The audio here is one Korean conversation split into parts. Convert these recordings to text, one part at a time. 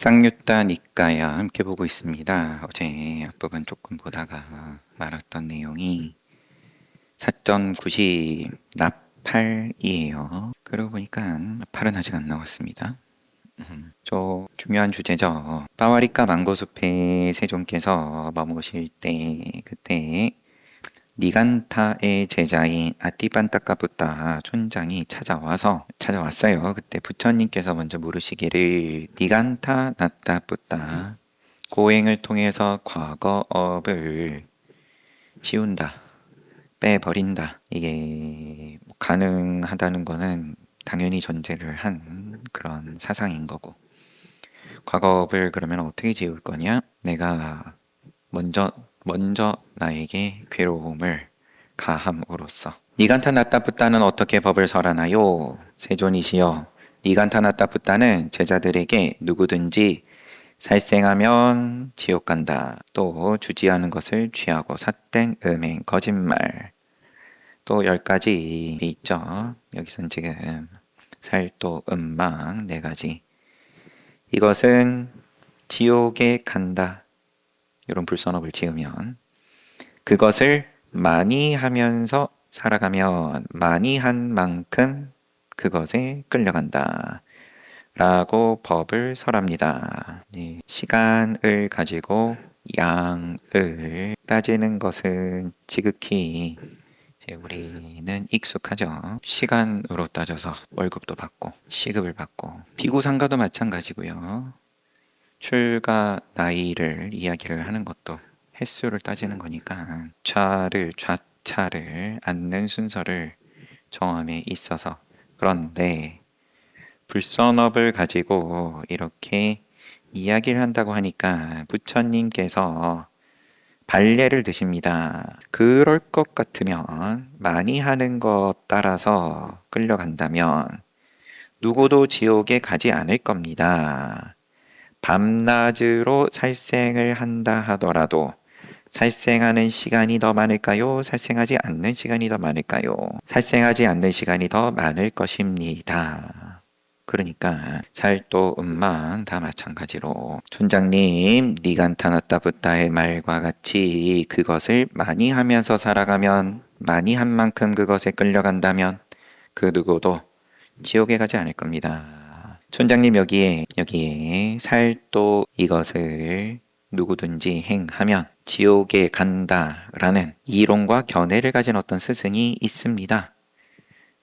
쌍유따 니까야 함께 보고 있습니다. 어제 앞부분 조금 보다가 말았던 내용이 사전 90 나팔이에요. 그러고 보니까 나팔은 아직 안 나왔습니다. 저 중요한 주제죠. 빠와리카 망고숲에 세존께서 머무실 때 그때 니간타의 제자인 아띠반타카부타 촌장이 찾아왔어요. 그때 부처님께서 먼저 물으시기를 니간타 나타부타 고행을 통해서 과거업을 지운다, 빼버린다. 이게 가능하다는 거는 당연히 존재를 한 그런 사상인 거고, 과거업을 그러면 어떻게 지울 거냐? 내가 먼저 나에게 괴로움을 가함으로써. 니간타나타부타는 어떻게 법을 설하나요? 세존이시여, 니간타나타부타는 제자들에게 누구든지 살생하면 지옥 간다. 또 주지하는 것을 취하고 사땡, 음행, 거짓말. 또 10가지 있죠. 여기선 지금 살도, 음망 4가지. 이것은 지옥에 간다. 이런 불선업을 지으면 그것을 많이 하면서 살아가면 많이 한 만큼 그것에 끌려간다 라고 법을 설합니다. 시간을 가지고 양을 따지는 것은 지극히 이제 우리는 익숙하죠. 시간으로 따져서 월급도 받고 시급을 받고 비구상가도 마찬가지고요. 출가 나이를 이야기를 하는 것도 횟수를 따지는 거니까 좌차를 앉는 순서를 정함에 있어서. 그런데 불선업을 가지고 이렇게 이야기를 한다고 하니까 부처님께서 발례를 드십니다. 그럴 것 같으면 많이 하는 것 따라서 끌려간다면 누구도 지옥에 가지 않을 겁니다. 밤낮으로 살생을 한다 하더라도 살생하는 시간이 더 많을까요? 살생하지 않는 시간이 더 많을까요? 살생하지 않는 시간이 더 많을 것입니다. 그러니까 살도 음망 다 마찬가지로 촌장님 니간타나타부타의 말과 같이 그것을 많이 하면서 살아가면 많이 한 만큼 그것에 끌려간다면 그 누구도 지옥에 가지 않을 겁니다. 촌장님 여기에 살도 이것을 누구든지 행하면 지옥에 간다라는 이론과 견해를 가진 어떤 스승이 있습니다.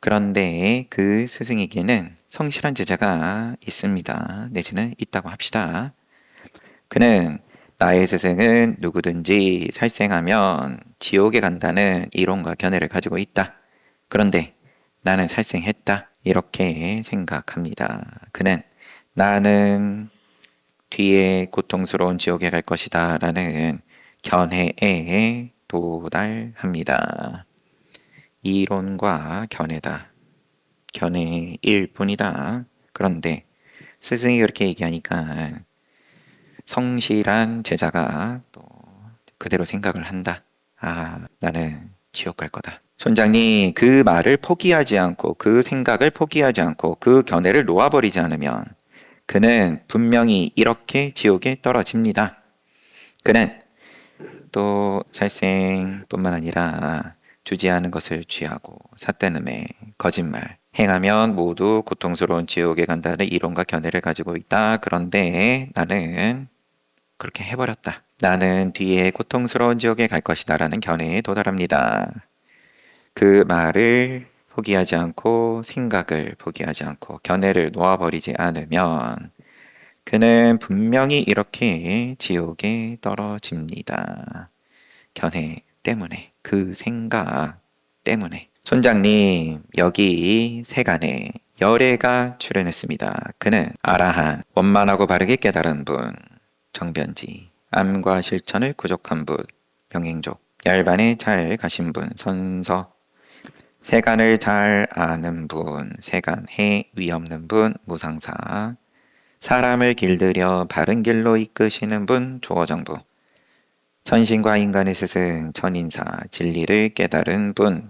그런데 그 스승에게는 성실한 제자가 있습니다. 내지는 있다고 합시다. 그는 나의 스승은 누구든지 살생하면 지옥에 간다는 이론과 견해를 가지고 있다. 그런데 나는 살생했다. 이렇게 생각합니다. 그는 나는 뒤에 고통스러운 지옥에 갈 것이다 라는 견해에 도달합니다. 이론과 견해다. 견해일 뿐이다. 그런데 스승이 그렇게 얘기하니까 성실한 제자가 또 그대로 생각을 한다. 나는 지옥 갈 거다. 촌장님, 그 말을 포기하지 않고 그 생각을 포기하지 않고 그 견해를 놓아버리지 않으면 그는 분명히 이렇게 지옥에 떨어집니다. 그는 또 살생뿐만 아니라 주지하는 것을 취하고 삿대음에 거짓말 행하면 모두 고통스러운 지옥에 간다는 이론과 견해를 가지고 있다. 그런데 나는 그렇게 해버렸다. 나는 뒤에 고통스러운 지옥에 갈 것이다 라는 견해에 도달합니다. 그 말을 포기하지 않고 생각을 포기하지 않고 견해를 놓아버리지 않으면 그는 분명히 이렇게 지옥에 떨어집니다. 견해 때문에, 그 생각 때문에. 촌장님, 여기 세간에 열애가 출연했습니다. 그는 아라한, 원만하고 바르게 깨달은 분, 정변지, 암과 실천을 구족한 분, 명행족, 열반에 잘 가신 분, 선서, 세간을 잘 아는 분, 세간해 위없는 분, 무상사, 사람을 길들여 바른 길로 이끄시는 분, 조어정부, 천신과 인간의 스승, 천인사, 진리를 깨달은 분,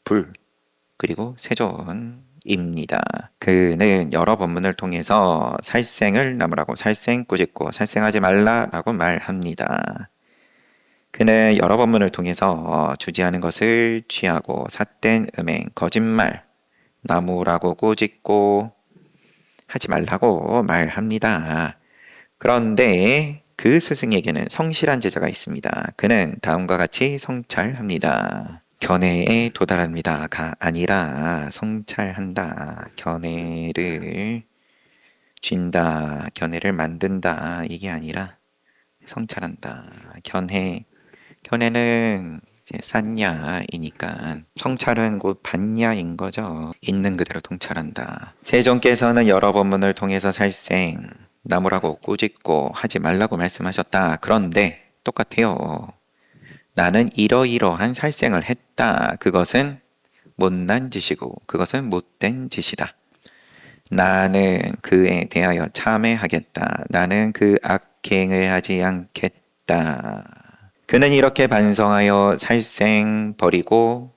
불, 그리고 세존 입니다. 그는 여러 본문을 통해서 살생을 나무라고 살생 꾸짖고 살생하지 말라라고 말합니다. 그는 여러 본문을 통해서 주지하는 것을 취하고 삿된 음행, 거짓말, 나무라고 꾸짖고 하지 말라고 말합니다. 그런데 그 스승에게는 성실한 제자가 있습니다. 그는 다음과 같이 성찰합니다. 견해에 도달합니다가 아니라 성찰한다. 견해를 쥔다. 견해를 만든다. 이게 아니라 성찰한다. 견해는 이제 싼야이니까 성찰은 곧 반야인 거죠. 있는 그대로 통찰한다. 세종께서는 여러 법문을 통해서 살생, 나무라고 꾸짖고 하지 말라고 말씀하셨다. 그런데 똑같아요. 나는 이러이러한 살생을 했다. 그것은 못난 짓이고 그것은 못된 짓이다. 나는 그에 대하여 참회하겠다. 나는 그 악행을 하지 않겠다. 그는 이렇게 반성하여 살생 버리고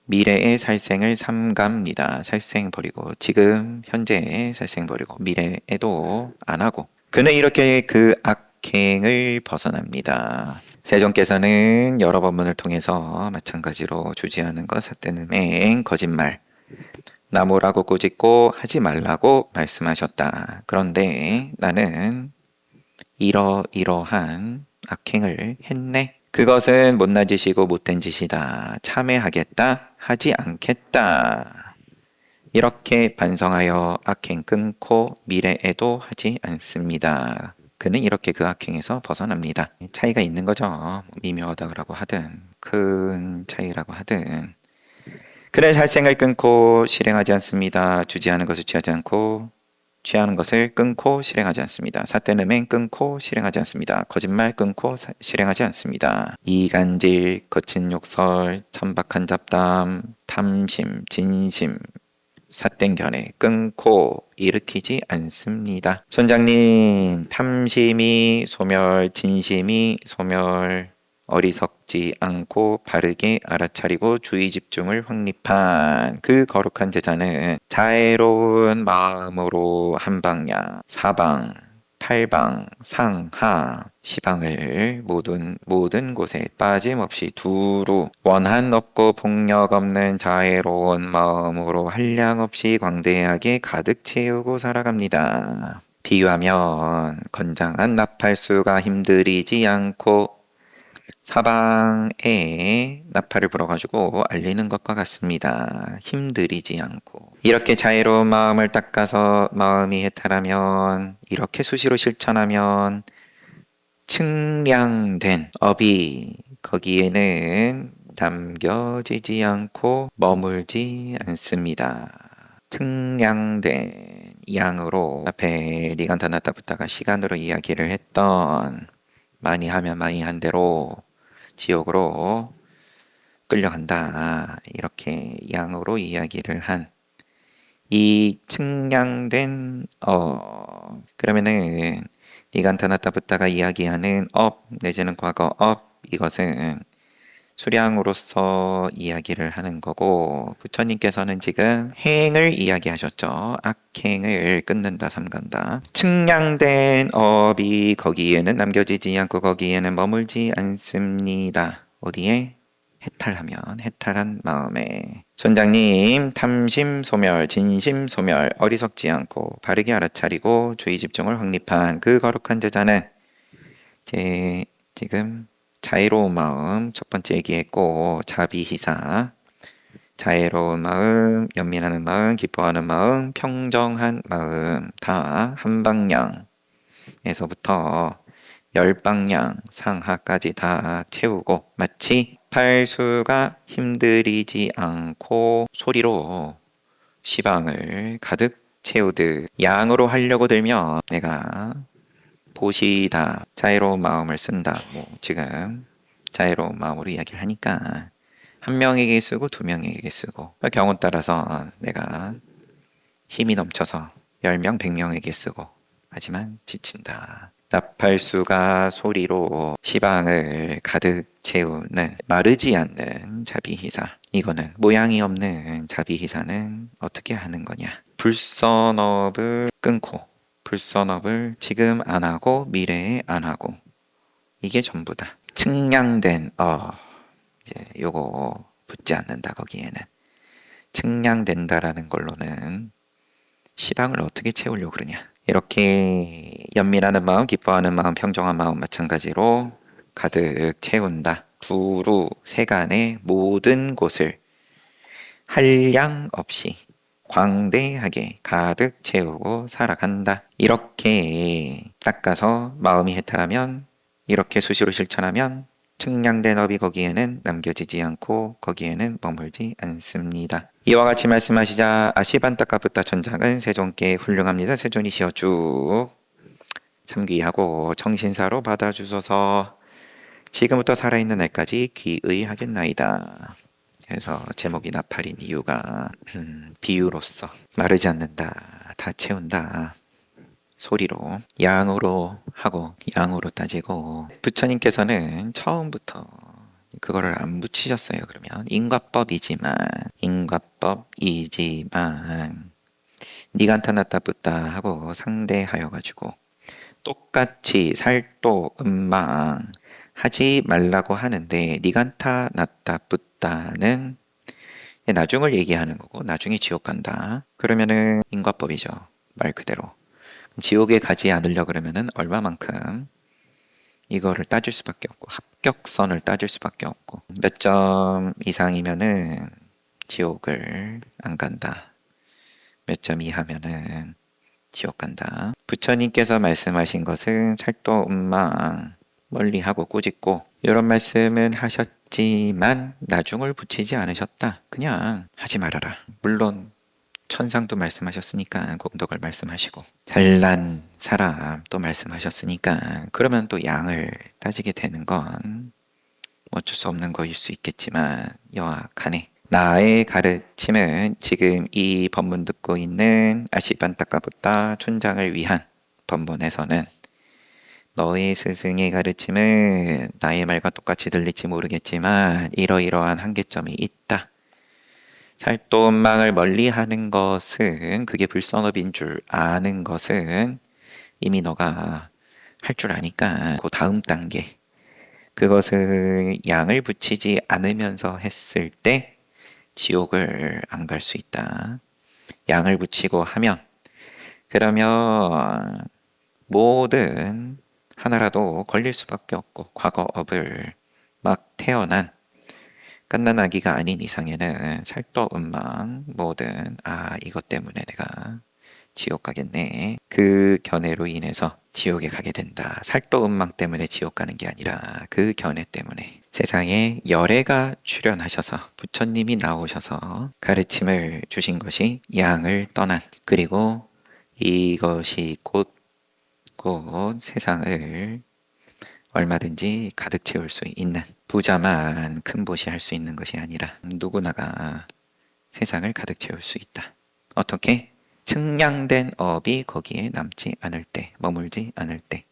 미래의 살생을 삼갑니다. 살생 버리고 지금 현재의 살생 버리고 미래에도 안 하고 그는 이렇게 그 악행을 벗어납니다. 세종께서는 여러 법문을 통해서 마찬가지로 주지하는 것, 삿된 음행, 거짓말, 나무라고 꾸짖고 하지 말라고 말씀하셨다. 그런데 나는 이러이러한 악행을 했네. 그것은 못난 짓이고 못된 짓이다. 참회하겠다. 하지 않겠다. 이렇게 반성하여 악행 끊고 미래에도 하지 않습니다. 그는 이렇게 그 악행에서 벗어납니다. 차이가 있는 거죠. 미묘하다고 하든 큰 차이라고 하든 그는 살생을 끊고 실행하지 않습니다. 주지하는 것을 취하지 않고 취하는 것을 끊고 실행하지 않습니다. 삿된 음행 끊고 실행하지 않습니다. 거짓말 끊고 실행하지 않습니다. 이간질, 거친 욕설, 천박한 잡담, 탐심, 진심, 삿된 견해 끊고 일으키지 않습니다. 선장님, 탐심이 소멸, 진심이 소멸, 어리석지 않고 바르게 알아차리고 주의 집중을 확립한 그 거룩한 제자는 자애로운 마음으로 한방야, 사방, 팔방, 상하, 시방을 모든 곳에 빠짐없이 두루 원한 없고 폭력 없는 자애로운 마음으로 한량없이 광대하게 가득 채우고 살아갑니다. 비유하면 건장한 나팔수가 힘들이지 않고 사방에 나팔을 불어가지고 알리는 것과 같습니다. 힘들이지 않고 이렇게 자애로운 마음을 닦아서 마음이 해탈하면 이렇게 수시로 실천하면 측량된 업이 거기에는 남겨지지 않고 머물지 않습니다. 측량된 양으로 앞에 니간타나타부타가 시간으로 이야기를 했던 많이 하면 많이 한 대로 지옥으로 끌려간다. 이렇게 양으로 이야기를 한 이 측량된 그러면은 니간타나타부타가 이야기하는 업 내지는 과거 업 이것은 수량으로서 이야기를 하는 거고 부처님께서는 지금 행을 이야기하셨죠. 악행을 끊는다 삼간다. 측량된 업이 거기에는 남겨지지 않고 거기에는 머물지 않습니다. 어디에? 해탈하면 해탈한 마음에 선장님 탐심 소멸 진심 소멸 어리석지 않고 바르게 알아차리고 주의 집중을 확립한 그 거룩한 제자는 지금 자애로운 마음 첫 번째 얘기했고 자비희사 자애로운 마음 연민하는 마음 기뻐하는 마음 평정한 마음 다 한 방향에서부터 10방향 상하까지 다 채우고 마치 팔수가 힘들이지 않고 소리로 시방을 가득 채우듯 양으로 하려고 들면 내가 보시다 자애로운 마음을 쓴다. 지금 자애로운 마음으로 이야기를 하니까 한 명에게 쓰고 두 명에게 쓰고 경우 따라서 내가 힘이 넘쳐서 10명, 100명에게 쓰고 하지만 지친다. 나팔수가 소리로 시방을 가득 채우는 마르지 않는 자비희사. 이거는 모양이 없는 자비희사는 어떻게 하는 거냐? 불선업을 끊고 불선업을 지금 안 하고 미래에 안 하고 이게 전부다. 측량된 이제 요거 붙지 않는다. 거기에는 측량된다라는 걸로는 시방을 어떻게 채우려고 그러냐. 이렇게 연민하는 마음, 기뻐하는 마음, 평정한 마음 마찬가지로 가득 채운다. 두루 세간의 모든 곳을 한량 없이 광대하게 가득 채우고 살아간다. 이렇게 닦아서 마음이 해탈하면, 이렇게 수시로 실천하면 측량된 업이 거기에는 남겨지지 않고 거기에는 머물지 않습니다. 이와 같이 말씀하시자 아시반타카부타 천장은 세존께 훌륭합니다. 세존이시여 쭉 참귀하고 정신사로 받아주소서. 지금부터 살아있는 날까지 귀의하겠나이다. 그래서 제목이 나팔인 이유가 비유로서 마르지 않는다, 다 채운다. 소리로 양으로 하고 양으로 따지고 부처님께서는 처음부터 그거를 안 붙이셨어요. 그러면 인과법이지만 니간타나타 붓다 하고 상대하여 가지고 똑같이 살도 음망 하지 말라고 하는데 니간타 나타 붓다는 나중을 얘기하는 거고 나중에 지옥 간다. 그러면은 인과법이죠. 말 그대로. 지옥에 가지 않으려 그러면은 얼마만큼 이거를 따질 수밖에 없고 합격선을 따질 수밖에 없고 몇 점 이상이면은 지옥을 안 간다. 몇 점 이하면은 지옥 간다. 부처님께서 말씀하신 것은 살도음망 멀리하고 꾸짖고 이런 말씀은 하셨지만 나중을 붙이지 않으셨다. 그냥 하지 말아라. 물론 천상도 말씀하셨으니까 공덕을 말씀하시고 잘난 사람 또 말씀하셨으니까 그러면 또 양을 따지게 되는 건 어쩔 수 없는 거일 수 있겠지만 여하간에 나의 가르침은 지금 이 법문 듣고 있는 아시반타카부타 촌장을 위한 법문에서는 너의 스승의 가르침은 나의 말과 똑같이 들릴지 모르겠지만 이러이러한 한계점이 있다. 살도음망을 멀리하는 것은 그게 불선업인 줄 아는 것은 이미 너가 할 줄 아니까 그 다음 단계 그것을 양을 붙이지 않으면서 했을 때 지옥을 안 갈 수 있다. 양을 붙이고 하면 그러면 모든 하나라도 걸릴 수밖에 없고 과거업을 막 태어난 갓난 아기가 아닌 이상에는 살도음망 뭐든 이것 때문에 내가 지옥 가겠네. 그 견해로 인해서 지옥에 가게 된다. 살도음망 때문에 지옥 가는 게 아니라 그 견해 때문에 세상에 열애가 출현하셔서 부처님이 나오셔서 가르침을 주신 것이 양을 떠난 그리고 이것이 곧 세상을 얼마든지 가득 채울 수 있는 부자만 큰 보시 할 수 있는 것이 아니라 누구나가 세상을 가득 채울 수 있다. 어떻게? 측량된 업이 거기에 남지 않을 때, 머물지 않을 때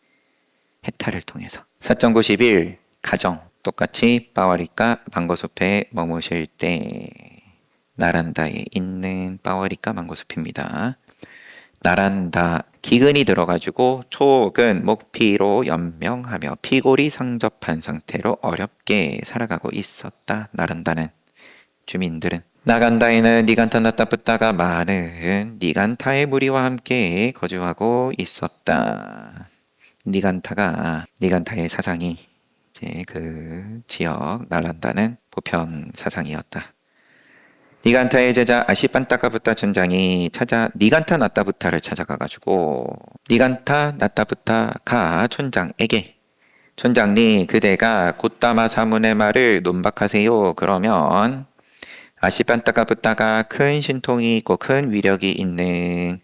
해탈을 통해서 4.91 가정 똑같이 빠와리까 망고숲에 머무실 때 나란다에 있는 빠와리까 망고숲입니다. 나란다 기근이 들어가지고 촉은 목피로 연명하며 피골이 상접한 상태로 어렵게 살아가고 있었다. 나란다는 주민들은 나간다에는 니간타 나타붓다가 많은 니간타의 무리와 함께 거주하고 있었다. 니간타의 사상이 이제 그 지역 나란다는 보편 사상이었다. 니간타의 제자 아시반타카부타 촌장이 니간타 나타부타를 찾아가가지고 니간타 나타부타가 촌장에게 촌장님 그대가 곧다마 사문의 말을 논박하세요. 그러면 아시반타카부타가 큰 신통이 있고 큰 위력이 있는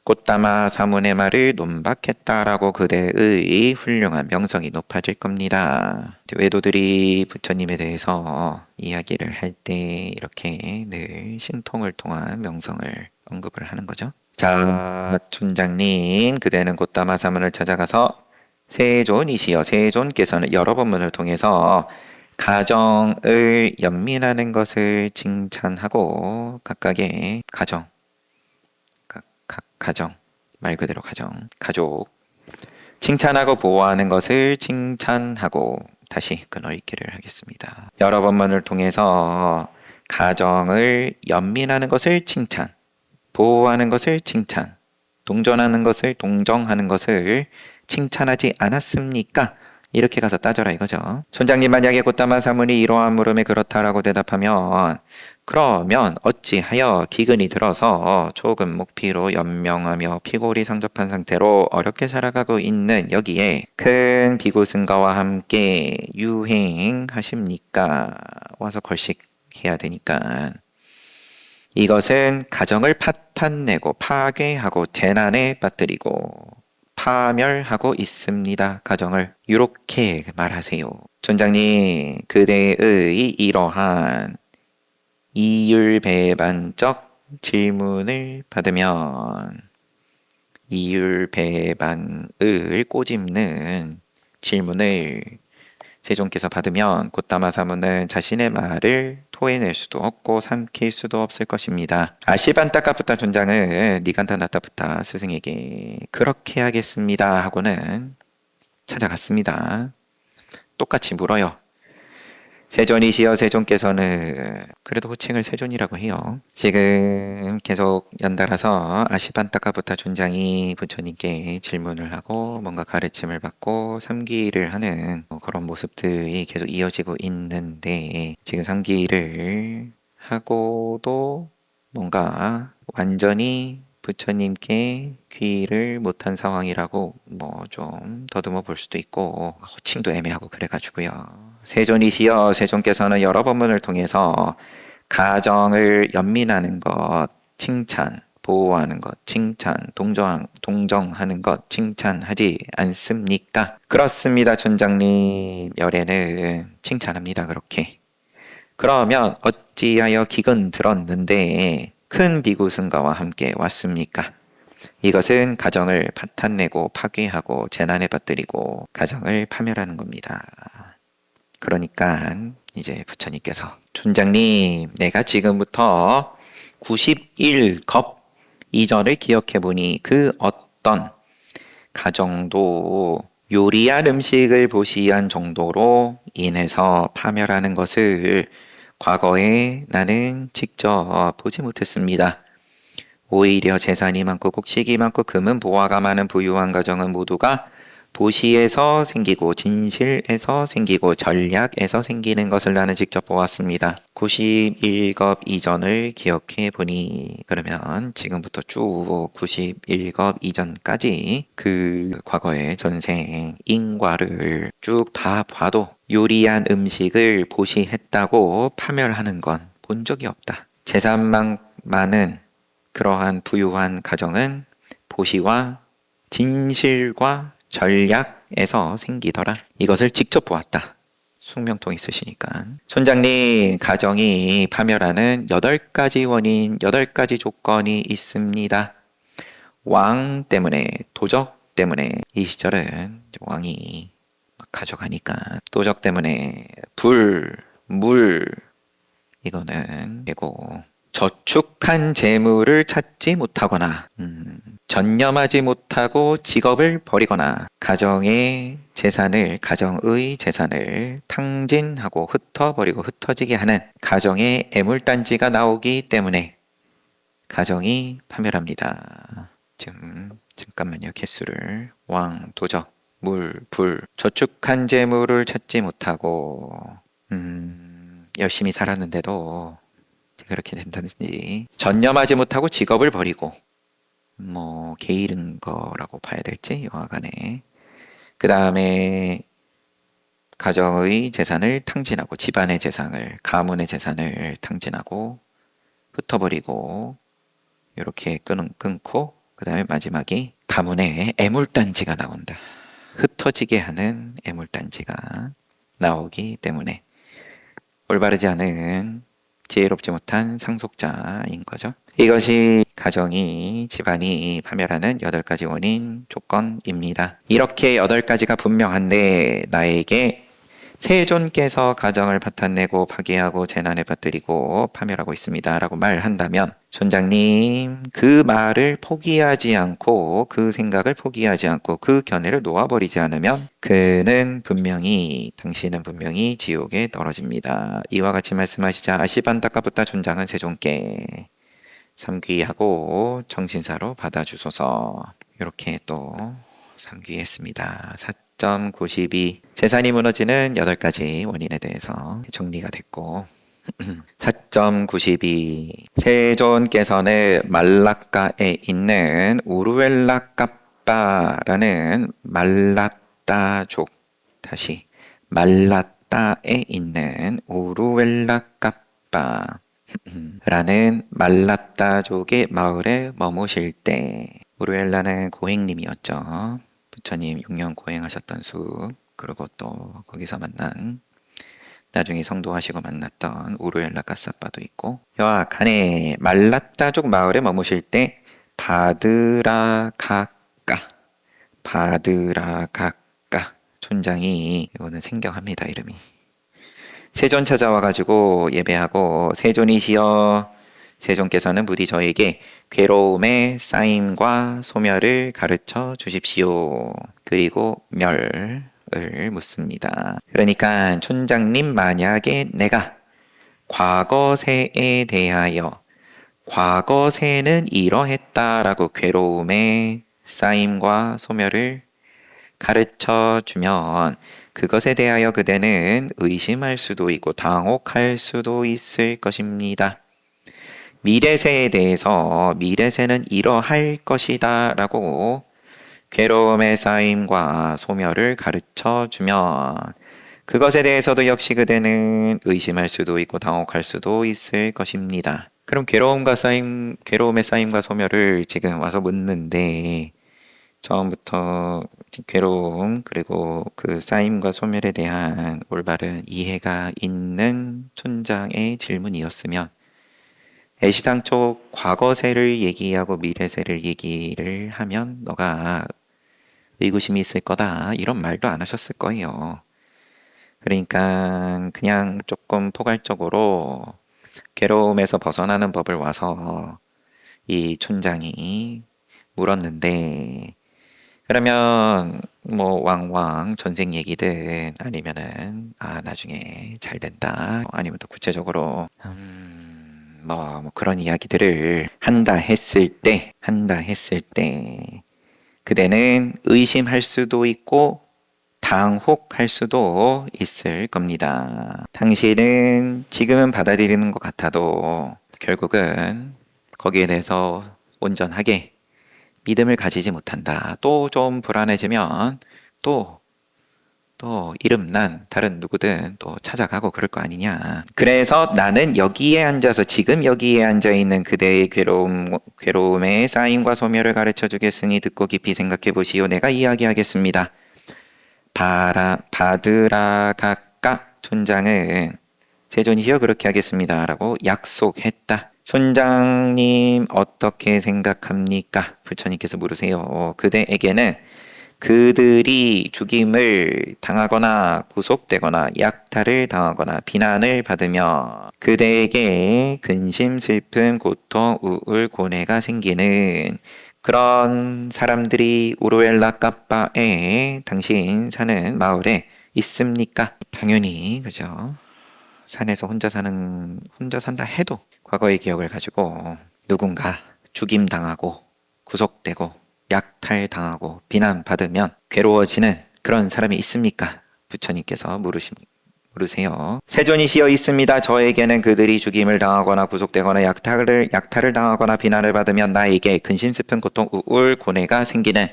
곧다마 사문의 말을 논박했다라고 그대의 훌륭한 명성이 높아질 겁니다. 외도들이 부처님에 대해서 이야기를 할 때 이렇게 늘 신통을 통한 명성을 언급을 하는 거죠. 자, 촌장님 그대는 곧다마 사문을 찾아가서 세존이시여 세존께서는 여러 법문을 통해서 가정을 연민하는 것을 칭찬하고 각각의 가정, 가정, 말 그대로 가족 칭찬하고 보호하는 것을 칭찬하고 다시 끊어읽기를 하겠습니다. 여러 번문을 통해서 가정을 연민하는 것을 칭찬, 보호하는 것을 칭찬, 동정하는 것을 칭찬하지 않았습니까? 이렇게 가서 따져라 이거죠. 촌장님 만약에 꽃다마 사문이 이러한 물음에 그렇다라고 대답하면 그러면 어찌하여 기근이 들어서 조금 목피로 연명하며 피골이 상접한 상태로 어렵게 살아가고 있는 여기에 큰 비고승가와 함께 유행하십니까? 와서 걸식해야 되니까 이것은 가정을 파탄내고 파괴하고 재난에 빠뜨리고 파멸하고 있습니다. 가정을 이렇게 말하세요. 촌장님, 그대의 이러한 이율배반적 질문을 받으면 이율배반을 꼬집는 질문을 세종께서 받으면 꽃다마 사문은 자신의 말을 토해낼 수도 없고 삼킬 수도 없을 것입니다. 아시반타카부타 촌장은 니간타 나타부타 스승에게 그렇게 하겠습니다 하고는 찾아갔습니다. 똑같이 물어요. 세존이시여 세존께서는 그래도 호칭을 세존이라고 해요. 지금 계속 연달아서 아시반타카부타 촌장이 부처님께 질문을 하고 뭔가 가르침을 받고 삼기를 하는 그런 모습들이 계속 이어지고 있는데 지금 삼기를 하고도 뭔가 완전히 부처님께 귀를 못한 상황이라고 뭐 좀 더듬어 볼 수도 있고 호칭도 애매하고 그래가지고요. 세존이시여 세존께서는 여러 번문을 통해서 가정을 연민하는 것 칭찬, 보호하는 것 칭찬, 동정하는 것 칭찬하지 않습니까? 그렇습니다 촌장님. 열애는 칭찬합니다 그렇게. 그러면 어찌하여 기근 들었는데 큰 비구승가와 함께 왔습니까? 이것은 가정을 파탄내고 파괴하고 재난에 빠뜨리고 가정을 파멸하는 겁니다. 그러니까 이제 부처님께서 촌장님 내가 지금부터 91겁 이전을 기억해보니 그 어떤 가정도 요리한 음식을 보시한 정도로 인해서 파멸하는 것을 과거에 나는 직접 보지 못했습니다. 오히려 재산이 많고 곡식이 많고 금은 보화가 많은 부유한 가정은 모두가 보시에서 생기고 진실에서 생기고 전략에서 생기는 것을 나는 직접 보았습니다. 91겁 이전을 기억해 보니 그러면 지금부터 쭉 91겁 이전까지 그 과거의 전생 인과를 쭉 다 봐도 요리한 음식을 보시했다고 파멸하는 건 본 적이 없다. 재산만 많은 그러한 부유한 가정은 보시와 진실과 전략에서 생기더라. 이것을 직접 보았다. 숙명통 있으시니까. 촌장님, 가정이 파멸하는 8가지 원인, 8가지 조건이 있습니다. 왕 때문에, 도적 때문에, 이 시절은 왕이 막 가져가니까 도적 때문에 불, 물, 이거는 되고 저축한 재물을 찾지 못하거나 전념하지 못하고 직업을 버리거나 가정의 재산을 탕진하고 흩어버리고 흩어지게 하는 가정의 애물단지가 나오기 때문에 가정이 파멸합니다. 잠깐만요. 개수를 왕, 도적, 물, 불 저축한 재물을 찾지 못하고 열심히 살았는데도 그렇게 된다든지 전념하지 못하고 직업을 버리고 뭐 게으른 거라고 봐야 될지 여하간에 그 다음에 가정의 재산을 탕진하고 집안의 재산을 가문의 재산을 탕진하고 흩어버리고 이렇게 끊고 그 다음에 마지막이 가문의 애물단지가 나온다. 흩어지게 하는 애물단지가 나오기 때문에 올바르지 않은 지혜롭지 못한 상속자인 거죠. 이것이 가정이 집안이 파멸하는 8가지 원인 조건입니다. 이렇게 8가지가 분명한데 나에게 세존께서 가정을 파탄내고 파괴하고 재난에 빠뜨리고 파멸하고 있습니다 라고 말한다면 촌장님 그 말을 포기하지 않고 그 생각을 포기하지 않고 그 견해를 놓아버리지 않으면 당신은 분명히 지옥에 떨어집니다. 이와 같이 말씀하시자 아시반다까부타 촌장은 세존께 삼귀하고 정신사로 받아주소서. 이렇게 또 삼귀했습니다. 4.92 재산이 무너지는 8가지 원인에 대해서 정리가 됐고 4.92 세존께서는 말라카에 있는 우루엘라카빠라는 말라따족 다시 말라따에 있는 우루엘라카빠 라는 말라따족의 마을에 머무실 때 우루엘라는 고행님이었죠. 부처님 6년 고행하셨던 숲 그리고 또 거기서 만난 나중에 성도하시고 만났던 우루엘라 까사빠도 있고 여하간에 말라따족 마을에 머무실 때 바드라가까 촌장이 이거는 생경합니다. 이름이 세존 찾아와가지고 예배하고 세존이시여 세존께서는 부디 저에게 괴로움의 쌓임과 소멸을 가르쳐 주십시오. 그리고 멸을 묻습니다. 그러니까 촌장님 만약에 내가 과거세에 대하여 과거세는 이러했다라고 괴로움의 쌓임과 소멸을 가르쳐 주면 그것에 대하여 그대는 의심할 수도 있고 당혹할 수도 있을 것입니다. 미래세에 대해서 미래세는 이러할 것이다 라고 괴로움의 쌓임과 소멸을 가르쳐 주면 그것에 대해서도 역시 그대는 의심할 수도 있고 당혹할 수도 있을 것입니다. 그럼 괴로움의 쌓임과 소멸을 지금 와서 묻는데 처음부터 괴로움 그리고 그 쌓임과 소멸에 대한 올바른 이해가 있는 촌장의 질문이었으면 애시당초 과거세를 얘기하고 미래세를 얘기를 하면 너가 의구심이 있을 거다 이런 말도 안 하셨을 거예요. 그러니까 그냥 조금 포괄적으로 괴로움에서 벗어나는 법을 와서 이 촌장이 물었는데 그러면 뭐 왕왕 전생 얘기든 아니면은 나중에 잘 된다 아니면 더 구체적으로 뭐 그런 이야기들을 한다 했을 때 그대는 의심할 수도 있고 당혹할 수도 있을 겁니다. 당신은 지금은 받아들이는 것 같아도 결국은 거기에 대해서 온전하게 믿음을 가지지 못한다. 또 좀 불안해지면 또 이름난 다른 누구든 또 찾아가고 그럴 거 아니냐. 그래서 나는 여기에 앉아서 지금 여기에 앉아있는 그대의 괴로움의 쌓임과 소멸을 가르쳐 주겠으니 듣고 깊이 생각해 보시오. 내가 이야기하겠습니다. 바드라가까 촌장은 세존이시여 그렇게 하겠습니다 라고 약속했다. 촌장님 어떻게 생각합니까? 부처님께서 물으세요. 그대에게는 그들이 죽임을 당하거나 구속되거나 약탈을 당하거나 비난을 받으며 그대에게 근심, 슬픔, 고통, 우울, 고뇌가 생기는 그런 사람들이 우루엘라 까빠에 당신 사는 마을에 있습니까? 당연히 그죠. 산에서 혼자 산다 해도 과거의 기억을 가지고 누군가 죽임당하고 구속되고 약탈당하고 비난받으면 괴로워지는 그런 사람이 있습니까? 부처님께서 물으세요. 세존이시여 있습니다. 저에게는 그들이 죽임을 당하거나 구속되거나 약탈을 당하거나 비난을 받으면 나에게 근심, 슬픔, 고통, 우울, 고뇌가 생기는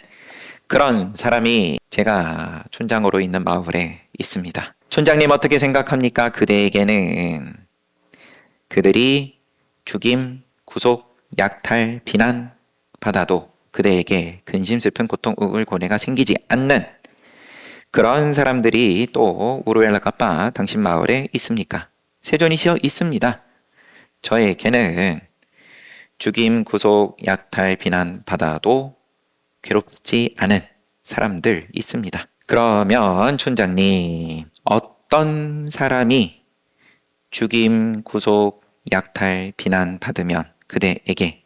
그런 사람이 제가 촌장으로 있는 마을에 있습니다. 촌장님 어떻게 생각합니까? 그대에게는 그들이 죽임, 구속, 약탈, 비난 받아도 그대에게 근심, 슬픔, 고통, 우울, 고뇌가 생기지 않는 그런 사람들이 또 우루엘라 까빠 당신 마을에 있습니까? 세존이시여 있습니다. 저에게는 죽임, 구속, 약탈, 비난 받아도 괴롭지 않은 사람들 있습니다. 그러면 촌장님 어떤 사람이 죽임, 구속, 약탈, 비난 받으면 그대에게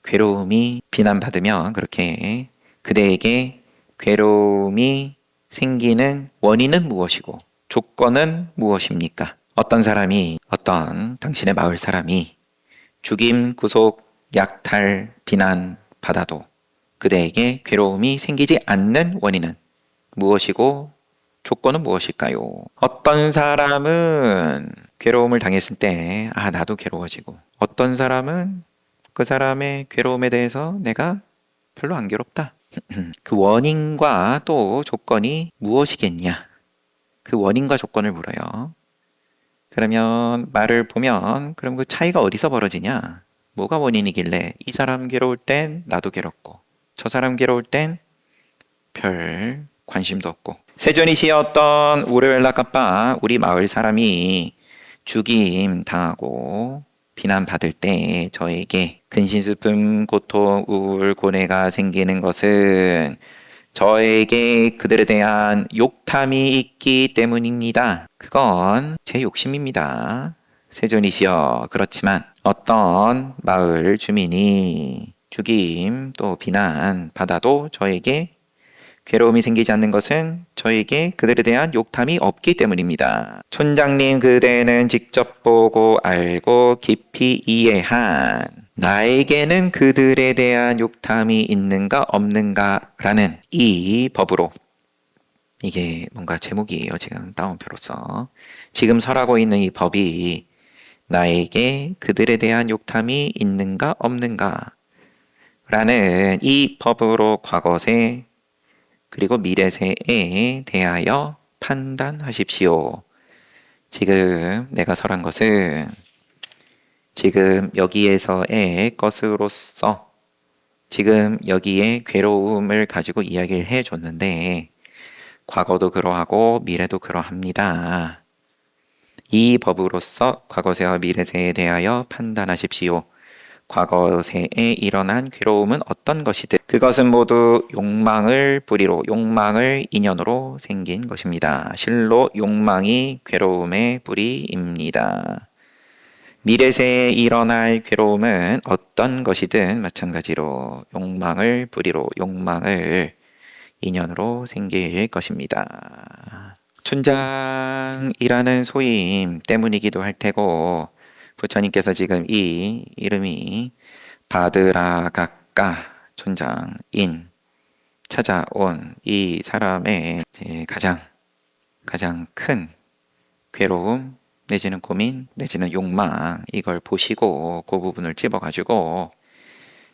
괴로움이 비난받으면 그렇게 그대에게 괴로움이 생기는 원인은 무엇이고 조건은 무엇입니까? 어떤 사람이 어떤 당신의 마을 사람이 죽임, 구속, 약탈, 비난 받아도 그대에게 괴로움이 생기지 않는 원인은 무엇이고 조건은 무엇일까요? 어떤 사람은 괴로움을 당했을 때, 나도 괴로워지고, 어떤 사람은 그 사람의 괴로움에 대해서 내가 별로 안 괴롭다. 그 원인과 또 조건이 무엇이겠냐? 그 원인과 조건을 물어요. 그러면 말을 보면, 그럼 그 차이가 어디서 벌어지냐? 뭐가 원인이길래 이 사람 괴로울 땐 나도 괴롭고, 저 사람 괴로울 땐 별 관심도 없고. 세존이시였던 우르웰라까빠 우리 마을 사람이 죽임 당하고 비난받을 때 저에게 근심슬픔, 고통, 우울, 고뇌가 생기는 것은 저에게 그들에 대한 욕탐이 있기 때문입니다. 그건 제 욕심입니다. 세존이시여, 그렇지만 어떤 마을 주민이 죽임 또 비난 받아도 저에게 괴로움이 생기지 않는 것은 저에게 그들에 대한 욕탐이 없기 때문입니다. 촌장님, 그대는 직접 보고 알고 깊이 이해한 나에게는 그들에 대한 욕탐이 있는가 없는가 라는 이 법으로, 이게 뭔가 제목이에요. 지금 따옴표로서 지금 설하고 있는 이 법이 나에게 그들에 대한 욕탐이 있는가 없는가 라는 이 법으로 과거세 그리고 미래세에 대하여 판단하십시오. 지금 내가 설한 것은 지금 여기에서의 것으로서 지금 여기에 괴로움을 가지고 이야기를 해줬는데 과거도 그러하고 미래도 그러합니다. 이 법으로서 과거세와 미래세에 대하여 판단하십시오. 과거세에 일어난 괴로움은 어떤 것이든 그것은 모두 욕망을 뿌리로 욕망을 인연으로 생긴 것입니다. 실로 욕망이 괴로움의 뿌리입니다. 미래세에 일어날 괴로움은 어떤 것이든 마찬가지로 욕망을 뿌리로 욕망을 인연으로 생길 것입니다. 촌장이라는 소임 때문이기도 할 테고 부처님께서 지금 이 이름이 바드라가까 촌장인 찾아온 이 사람의 가장 큰 괴로움 내지는 고민 내지는 욕망, 이걸 보시고 그 부분을 집어가지고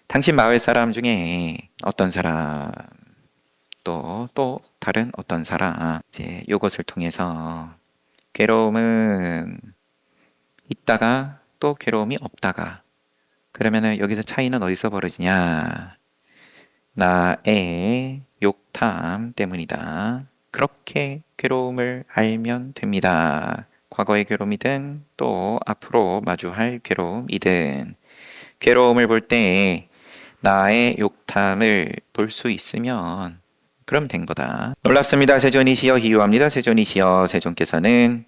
당신 마을 사람 중에 어떤 사람 또 다른 어떤 사람 이것을 통해서 괴로움은 있다가 또 괴로움이 없다가, 그러면은 여기서 차이는 어디서 벌어지냐? 나의 욕탐 때문이다. 그렇게 괴로움을 알면 됩니다. 과거의 괴로움이든 또 앞으로 마주할 괴로움이든 괴로움을 볼 때 나의 욕탐을 볼 수 있으면 그럼 된 거다. 놀랍습니다. 세존이시여 희유합니다. 세존이시여, 세존께서는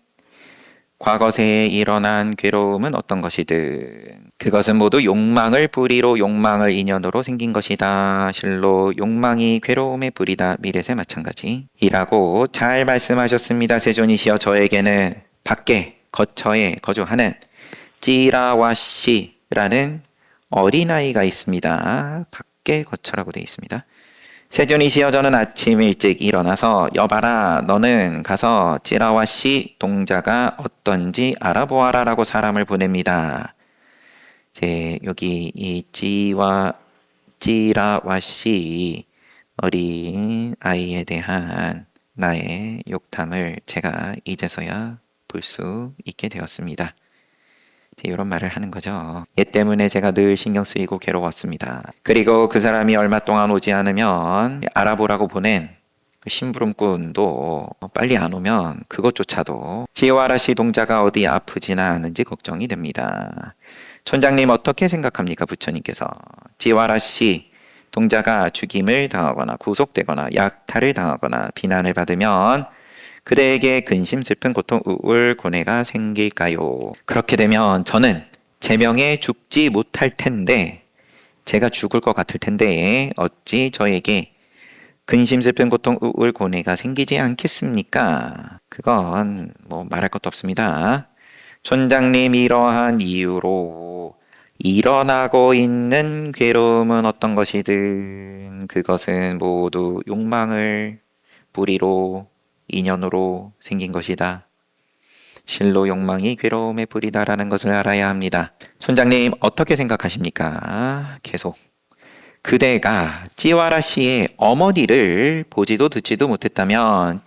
과거세에 일어난 괴로움은 어떤 것이든 그것은 모두 욕망을 뿌리로 욕망을 인연으로 생긴 것이다. 실로 욕망이 괴로움의 뿌리다. 미래세 마찬가지 이라고 잘 말씀하셨습니다. 세존이시여, 저에게는 밖에 거처에 거주하는 찌라와씨라는 어린아이가 있습니다. 밖에 거처라고 되어 있습니다. 세존이시여, 저는 아침 일찍 일어나서 여봐라, 너는 가서 찌라와씨 동자가 어떤지 알아보아라 라고 사람을 보냅니다. 여기 이 찌라와씨 어린 아이에 대한 나의 욕탐을 제가 이제서야 볼 수 있게 되었습니다. 이런 말을 하는 거죠. 얘 때문에 제가 늘 신경 쓰이고 괴로웠습니다. 그리고 그 사람이 얼마 동안 오지 않으면 알아보라고 보낸 그 심부름꾼도 빨리 안 오면 그것조차도 지와라시 동자가 어디 아프지나 않은지 걱정이 됩니다. 촌장님, 어떻게 생각합니까? 부처님께서 지와라시 동자가 죽임을 당하거나 구속되거나 약탈을 당하거나 비난을 받으면 그대에게 근심, 슬픔, 고통, 우울, 고뇌가 생길까요? 그렇게 되면 저는 제 명에 죽지 못할 텐데, 제가 죽을 것 같을 텐데 어찌 저에게 근심, 슬픔, 고통, 우울, 고뇌가 생기지 않겠습니까? 그건 뭐 말할 것도 없습니다. 촌장님, 이러한 이유로 일어나고 있는 괴로움은 어떤 것이든 그것은 모두 욕망을 뿌리로 인연으로 생긴 것이다. 실로 욕망이 괴로움의 뿌리다라는 것을 알아야 합니다. 촌장님, 어떻게 생각하십니까? 계속. 그대가 찌와라 씨의 어머니를 보지도 듣지도 못했다면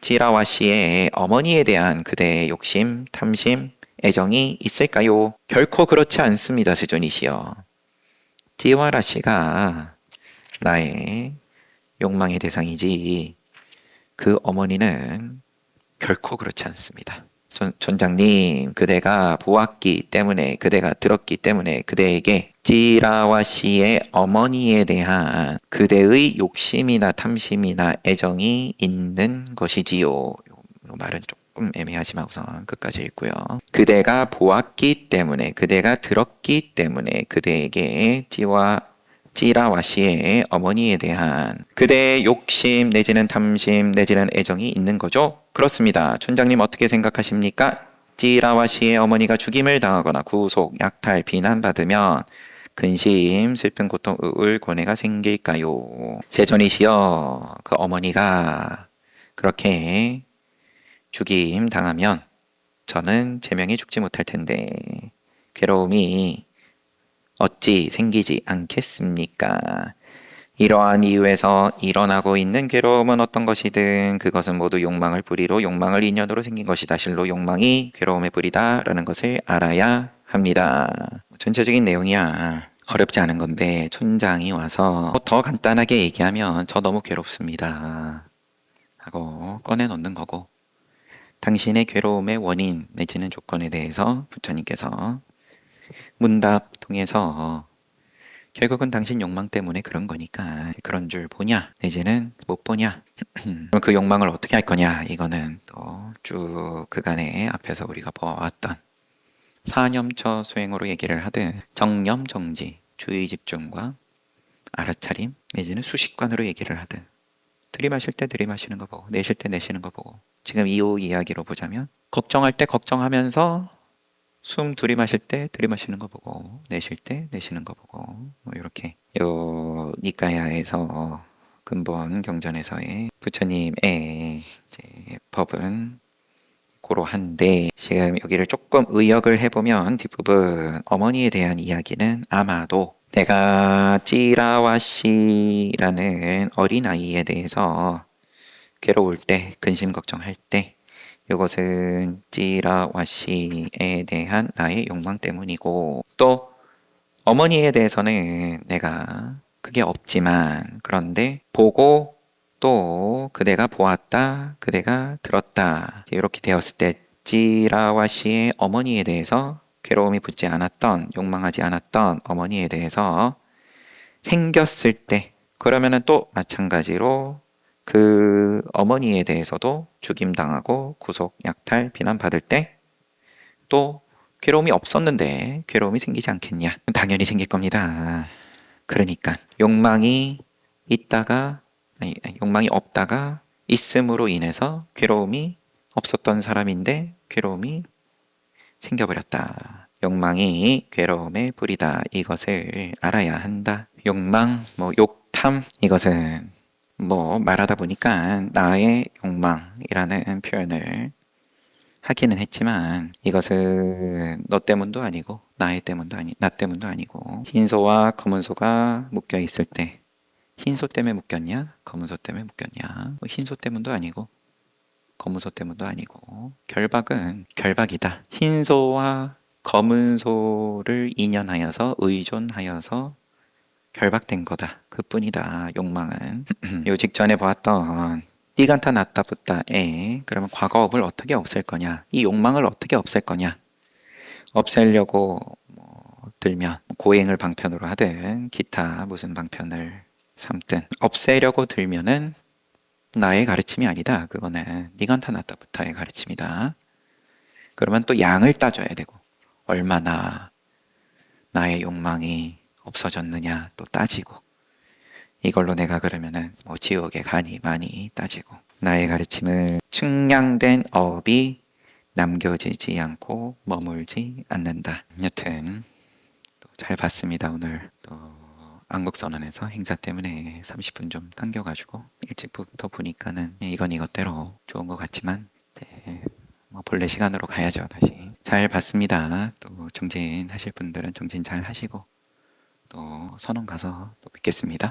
찌라와 씨의 어머니에 대한 그대의 욕심, 탐심, 애정이 있을까요? 결코 그렇지 않습니다, 스존이시여. 찌와라 씨가 나의 욕망의 대상이지 그 어머니는 결코 그렇지 않습니다. 촌장님, 그대가 보았기 때문에, 그대가 들었기 때문에 그대에게 찌라와 씨의 어머니에 대한 그대의 욕심이나 탐심이나 애정이 있는 것이지요. 요 말은 조금 애매하지만 우선 끝까지 읽고요. 그대가 보았기 때문에, 그대가 들었기 때문에 그대에게 찌라와 씨의 어머니에 대한 그대의 욕심 내지는 탐심 내지는 애정이 있는 거죠? 그렇습니다. 촌장님, 어떻게 생각하십니까? 찌라와 씨의 어머니가 죽임을 당하거나 구속, 약탈, 비난받으면 근심, 슬픈 고통, 우울, 고뇌가 생길까요? 세존이시여, 그 어머니가 그렇게 죽임 당하면 저는 제명이 죽지 못할 텐데 괴로움이 어찌 생기지 않겠습니까? 이러한 이유에서 일어나고 있는 괴로움은 어떤 것이든 그것은 모두 욕망을 뿌리로 욕망을 인연으로 생긴 것이다. 실로 욕망이 괴로움의 뿌리다라는 것을 알아야 합니다. 전체적인 내용이야 어렵지 않은 건데 촌장이 와서 더 간단하게 얘기하면 저 너무 괴롭습니다 하고 꺼내놓는 거고, 당신의 괴로움의 원인 내지는 조건에 대해서 부처님께서 문답 통해서 결국은 당신 욕망 때문에 그런 거니까 그런 줄 보냐 내지는 못 보냐 그럼 그 욕망을 어떻게 할 거냐, 이거는 또 쭉 그간의 앞에서 우리가 보아왔던 사념처 수행으로 얘기를 하든 정념 정지 주의 집중과 알아차림 내지는 수식관으로 얘기를 하든 들이마실 때 들이마시는 거 보고 내쉴 때 내쉬는 거 보고, 지금 이호 이야기로 보자면 걱정할 때 걱정하면서 숨 들이마실 때 들이마시는 거 보고 내쉴 때 내쉬는 거 보고, 뭐 이렇게 요 니까야에서 근본 경전에서의 부처님의 이제 법은 고러한데, 지금 여기를 조금 의역을 해보면 뒷부분 어머니에 대한 이야기는 아마도 내가 찌라와 씨라는 어린아이에 대해서 괴로울 때 근심 걱정할 때 이것은 찌라와 씨에 대한 나의 욕망 때문이고, 또 어머니에 대해서는 내가 그게 없지만 그런데 보고 또 그대가 보았다 그대가 들었다 이렇게 되었을 때 찌라와 씨의 어머니에 대해서 괴로움이 붙지 않았던 욕망하지 않았던 어머니에 대해서 생겼을 때, 그러면은 또 마찬가지로 그 어머니에 대해서도 죽임당하고 구속, 약탈, 비난받을 때 또 괴로움이 없었는데 괴로움이 생기지 않겠냐? 당연히 생길 겁니다. 그러니까 욕망이 있다가 욕망이 없다가 있음으로 인해서 괴로움이 없었던 사람인데 괴로움이 생겨버렸다. 욕망이 괴로움의 뿌리다. 이것을 알아야 한다. 욕망, 욕탐, 이것은 말하다 보니까 나의 욕망이라는 표현을 하기는 했지만 이것은 너 때문도 아니고 나 때문도 아니고 흰소와 검은소가 묶여 있을 때 흰소 때문에 묶였냐 검은소 때문에 묶였냐, 흰소 때문도 아니고 검은소 때문도 아니고 결박은 결박이다. 흰소와 검은소를 인연하여서 의존하여서 결박된 거다. 그뿐이다. 욕망은 요 직전에 보았던 띠간타 났다 붙다에 그러면 과거업을 어떻게 없앨 거냐, 이 욕망을 어떻게 없앨 거냐, 없애려고 들면 고행을 방편으로 하든 기타 무슨 방편을 삼든 없애려고 들면은 나의 가르침이 아니다. 그거는 네가 나타났다부터의 가르침이다. 그러면 또 양을 따져야 되고 얼마나 나의 욕망이 없어졌느냐 또 따지고 이걸로 내가 그러면은 뭐 지옥에 가니 많이 따지고 나의 가르침은 측량된 업이 남겨지지 않고 머물지 않는다. 여튼 또 잘 봤습니다. 오늘 또 안국선언에서 행사 때문에 30분 좀 당겨가지고 일찍부터 보니까는 이건 이것대로 좋은 것 같지만 뭐 본래 시간으로 가야죠. 다시 잘 봤습니다. 또 정진하실 분들은 정진 잘 하시고 또 선언 가서 또 뵙겠습니다.